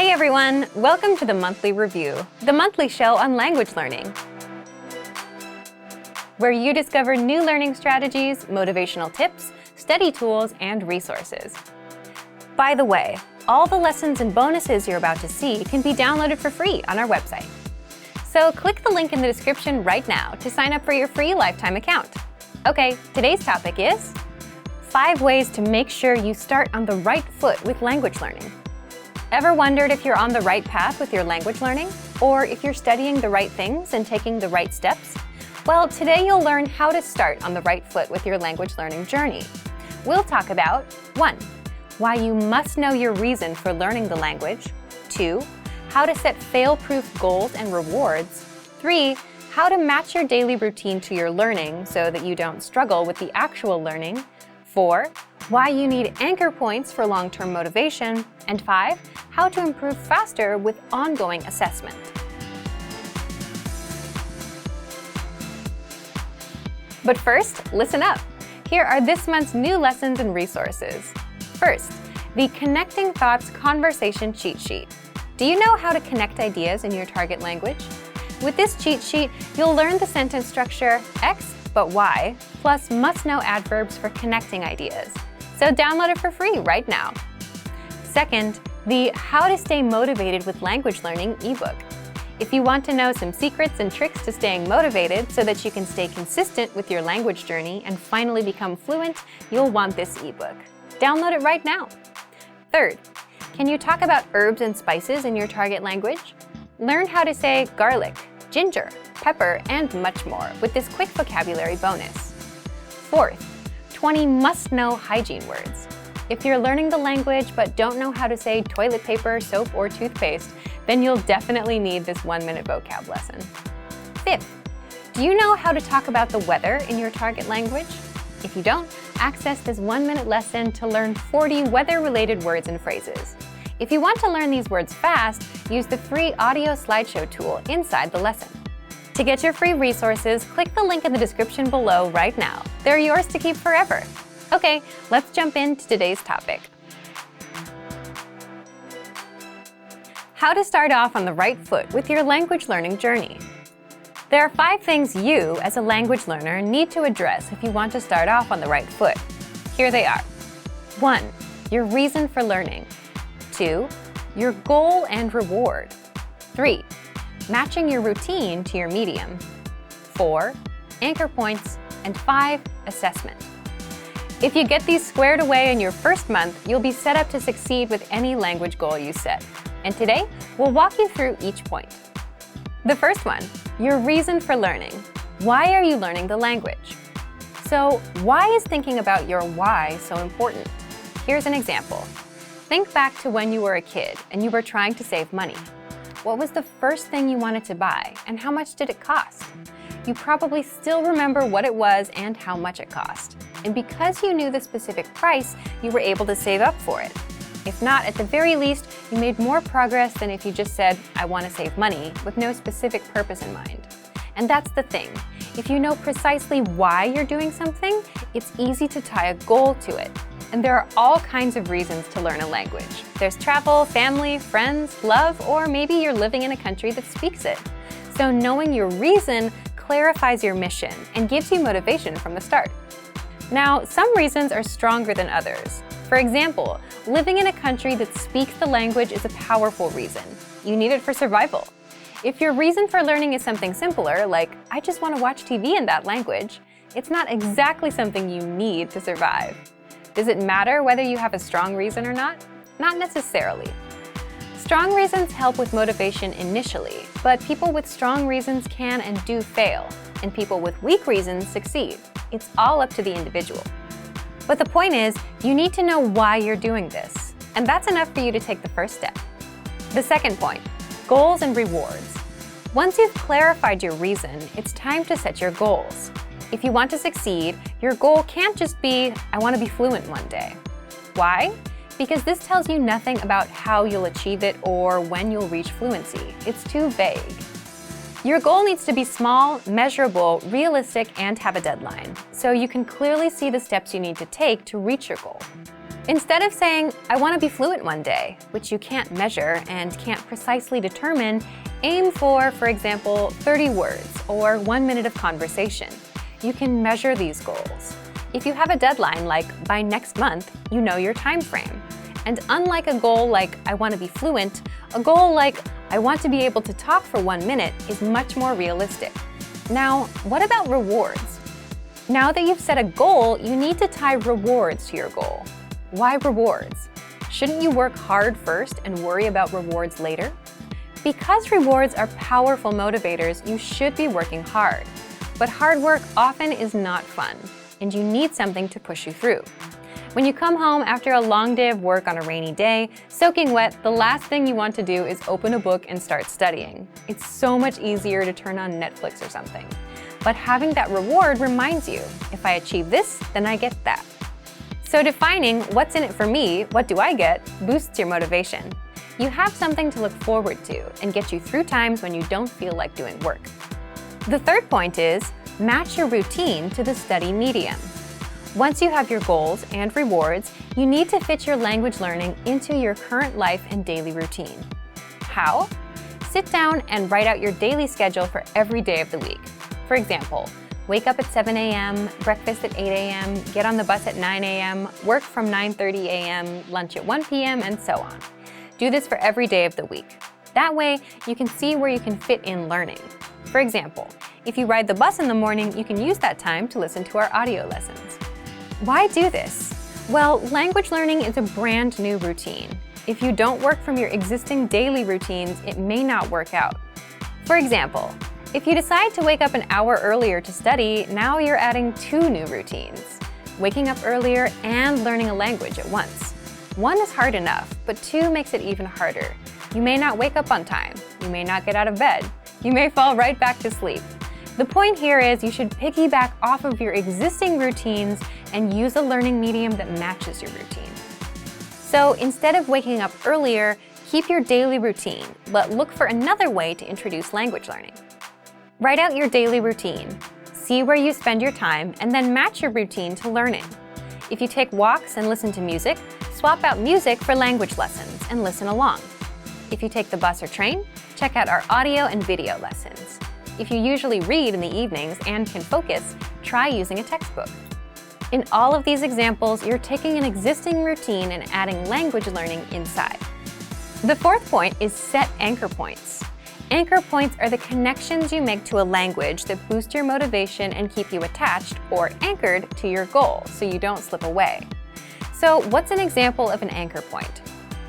Hey everyone! Welcome to the Monthly Review, the monthly show on language learning, where you discover new learning strategies, motivational tips, study tools, and resources. By the way, all the lessons and bonuses you're about to see can be downloaded for free on our website. So click the link in the description right now to sign up for your free lifetime account. Okay, today's topic is 5 ways to make sure you start on the right foot with language learning. Ever wondered if you're on the right path with your language learning? Or if you're studying the right things and taking the right steps? Well, today you'll learn how to start on the right foot with your language learning journey. We'll talk about 1. Why you must know your reason for learning the language. 2. How to set fail-proof goals and rewards. 3. How to match your daily routine to your learning so that you don't struggle with the actual learning. 4. Why you need anchor points for long-term motivation. And 5. How to improve faster with ongoing assessment. But first, listen up. Here are this month's new lessons and resources. First, the Connecting Thoughts Conversation Cheat Sheet. Do you know how to connect ideas in your target language? With this cheat sheet, you'll learn the sentence structure X but Y, plus must-know adverbs for connecting ideas. So download it for free right now. Second, the How to Stay Motivated with Language Learning ebook. If you want to know some secrets and tricks to staying motivated so that you can stay consistent with your language journey and finally become fluent, you'll want this ebook. Download it right now. Third, can you talk about herbs and spices in your target language? Learn how to say garlic, ginger, pepper, and much more with this quick vocabulary bonus. Fourth, 20 must-know hygiene words. If you're learning the language but don't know how to say toilet paper, soap, or toothpaste, then you'll definitely need this 1-minute vocab lesson. Fifth, do you know how to talk about the weather in your target language? If you don't, access this 1-minute lesson to learn 40 weather-related words and phrases. If you want to learn these words fast, use the free audio slideshow tool inside the lesson. To get your free resources, click the link in the description below right now. They're yours to keep forever. Okay, let's jump into today's topic. How to start off on the right foot with your language learning journey. There are 5 things you, as a language learner, need to address if you want to start off on the right foot. Here they are. 1. Your reason for learning. 2. Your goal and reward. 3. Matching your routine to your medium. 4. Anchor points. And 5. Assessment. If you get these squared away in your first month, you'll be set up to succeed with any language goal you set. And today, we'll walk you through each point. The first one, your reason for learning. Why are you learning the language? So, why is thinking about your why so important? Here's an example. Think back to when you were a kid and you were trying to save money. What was the first thing you wanted to buy and how much did it cost? You probably still remember what it was and how much it cost. And because you knew the specific price, you were able to save up for it. If not, at the very least, you made more progress than if you just said, I want to save money, with no specific purpose in mind. And that's the thing. If you know precisely why you're doing something, it's easy to tie a goal to it. And there are all kinds of reasons to learn a language. There's travel, family, friends, love, or maybe you're living in a country that speaks it. So knowing your reason clarifies your mission and gives you motivation from the start. Now, some reasons are stronger than others. For example, living in a country that speaks the language is a powerful reason. You need it for survival. If your reason for learning is something simpler, like, I just want to watch TV in that language, it's not exactly something you need to survive. Does it matter whether you have a strong reason or not? Not necessarily. Strong reasons help with motivation initially, but people with strong reasons can and do fail, and people with weak reasons succeed. It's all up to the individual. But the point is, you need to know why you're doing this, and that's enough for you to take the first step. The second point, goals and rewards. Once you've clarified your reason, it's time to set your goals. If you want to succeed, your goal can't just be, I want to be fluent one day. Why? Because this tells you nothing about how you'll achieve it or when you'll reach fluency. It's too vague. Your goal needs to be small, measurable, realistic, and have a deadline, so you can clearly see the steps you need to take to reach your goal. Instead of saying, I want to be fluent one day, which you can't measure and can't precisely determine, aim for example, 30 words or 1 minute of conversation. You can measure these goals. If you have a deadline like by next month, you know your time frame. And unlike a goal like I want to be fluent, a goal like I want to be able to talk for 1 minute is much more realistic. Now, what about rewards? Now that you've set a goal, you need to tie rewards to your goal. Why rewards? Shouldn't you work hard first and worry about rewards later? Because rewards are powerful motivators, you should be working hard. But hard work often is not fun, and you need something to push you through. When you come home after a long day of work on a rainy day, soaking wet, the last thing you want to do is open a book and start studying. It's so much easier to turn on Netflix or something. But having that reward reminds you, if I achieve this, then I get that. So defining what's in it for me, what do I get, boosts your motivation. You have something to look forward to and get you through times when you don't feel like doing work. The third point is, match your routine to the study medium. Once you have your goals and rewards, you need to fit your language learning into your current life and daily routine. How? Sit down and write out your daily schedule for every day of the week. For example, wake up at 7 a.m., breakfast at 8 a.m., get on the bus at 9 a.m., work from 9:30 a.m., lunch at 1 p.m., and so on. Do this for every day of the week. That way, you can see where you can fit in learning. For example, if you ride the bus in the morning, you can use that time to listen to our audio lessons. Why do this? Well, language learning is a brand new routine. If you don't work from your existing daily routines, it may not work out. For example, if you decide to wake up an hour earlier to study, now you're adding 2 new routines. Waking up earlier and learning a language at once. 1 is hard enough, but 2 makes it even harder. You may not wake up on time. You may not get out of bed. You may fall right back to sleep. The point here is you should piggyback off of your existing routines and use a learning medium that matches your routine. So instead of waking up earlier, keep your daily routine, but look for another way to introduce language learning. Write out your daily routine. See where you spend your time and then match your routine to learning. If you take walks and listen to music, swap out music for language lessons and listen along. If you take the bus or train, check out our audio and video lessons. If you usually read in the evenings and can focus, try using a textbook. In all of these examples, you're taking an existing routine and adding language learning inside. The fourth point is set anchor points. Anchor points are the connections you make to a language that boost your motivation and keep you attached or anchored to your goal so you don't slip away. So what's an example of an anchor point?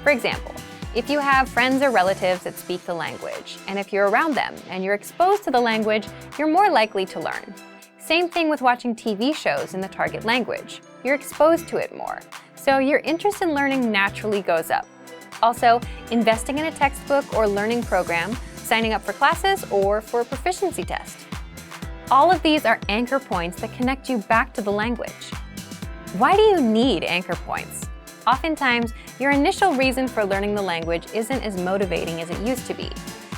For example, if you have friends or relatives that speak the language, and if you're around them and you're exposed to the language, you're more likely to learn. Same thing with watching TV shows in the target language. You're exposed to it more, so your interest in learning naturally goes up. Also, investing in a textbook or learning program, signing up for classes, or for a proficiency test. All of these are anchor points that connect you back to the language. Why do you need anchor points? Oftentimes, your initial reason for learning the language isn't as motivating as it used to be.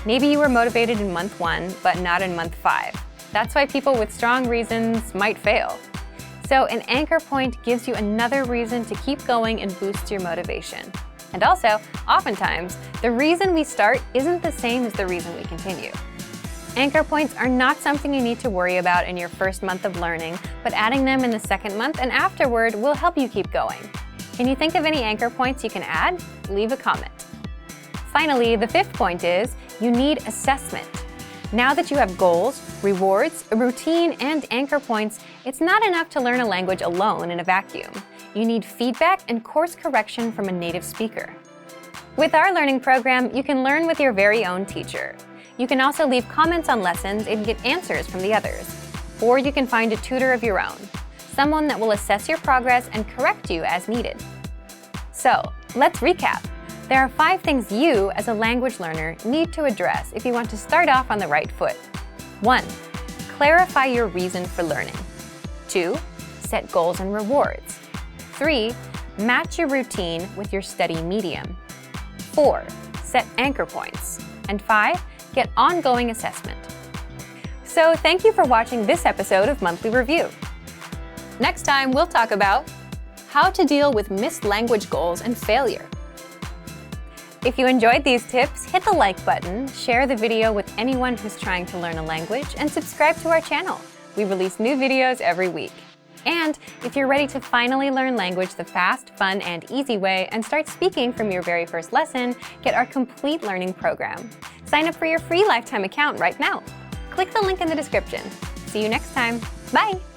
Maybe you were motivated in month 1, but not in month 5. That's why people with strong reasons might fail. So an anchor point gives you another reason to keep going and boosts your motivation. And also, oftentimes, the reason we start isn't the same as the reason we continue. Anchor points are not something you need to worry about in your first month of learning, but adding them in the second month and afterward will help you keep going. Can you think of any anchor points you can add? Leave a comment. Finally, the fifth point is you need assessment. Now that you have goals, rewards, a routine, and anchor points, it's not enough to learn a language alone in a vacuum. You need feedback and course correction from a native speaker. With our learning program, you can learn with your very own teacher. You can also leave comments on lessons and get answers from the others. Or you can find a tutor of your own, someone that will assess your progress and correct you as needed. So, let's recap. There are 5 things you, as a language learner, need to address if you want to start off on the right foot. 1. Clarify your reason for learning. 2. Set goals and rewards. 3. Match your routine with your study medium. 4. Set anchor points. And 5. Get ongoing assessment. So thank you for watching this episode of Monthly Review. Next time, we'll talk about how to deal with missed language goals and failure. If you enjoyed these tips, hit the like button, share the video with anyone who's trying to learn a language, and subscribe to our channel. We release new videos every week. And if you're ready to finally learn language the fast, fun, and easy way and start speaking from your very first lesson, get our complete learning program. Sign up for your free lifetime account right now. Click the link in the description. See you next time. Bye!